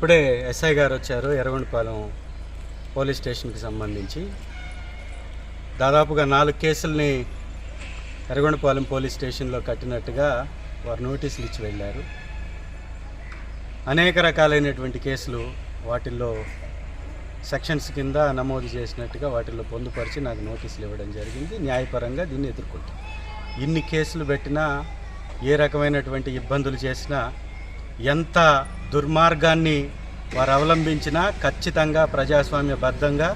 ఇప్పుడే ఎస్ఐ గారు వచ్చారు ఎర్రగొండపాలెం పోలీస్ స్టేషన్కి సంబంధించి. దాదాపుగా 4 కేసుల్ని ఎర్రగొండపాలెం పోలీస్ స్టేషన్లో కట్టినట్టుగా వారు నోటీసులు ఇచ్చి వెళ్ళారు. అనేక రకాలైనటువంటి కేసులు వాటిల్లో సెక్షన్స్ కింద నమోదు చేసినట్టుగా వాటిల్లో పొందుపరిచి నాకు నోటీసులు ఇవ్వడం జరిగింది. న్యాయపరంగా దీన్ని ఎదుర్కొంటాం. ఇన్ని కేసులు పెట్టినా, ఏ రకమైనటువంటి ఇబ్బందులు చేసినా, ఎంత దుర్మార్గాన్ని వారు అవలంబించినా ఖచ్చితంగా ప్రజాస్వామ్యబద్ధంగా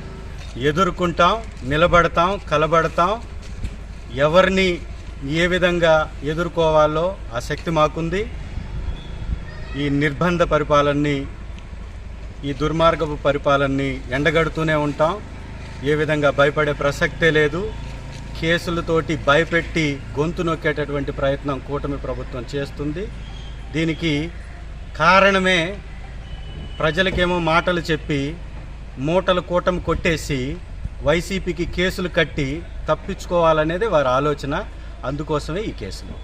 ఎదుర్కొంటాం, నిలబడతాం, కలబడతాం. ఎవరిని ఏ విధంగా ఎదుర్కోవాలో ఆ శక్తి మాకుంది. ఈ నిర్బంధ పరిపాలనని, ఈ దుర్మార్గపు పరిపాలనని ఎండగడుతూనే ఉంటాం. ఏ విధంగా భయపడే ప్రసక్తే లేదు. కేసులతోటి భయపెట్టి గొంతు నొక్కేటటువంటి ప్రయత్నం కూటమి ప్రభుత్వం చేస్తుంది. దీనికి కారణమే ప్రజలకేమో మాటలు చెప్పి మూటలు కూటమి కొట్టేసి వైసీపీకి కేసులు కట్టి తప్పించుకోవాలనేది వారి ఆలోచన. అందుకోసమే ఈ కేసులు.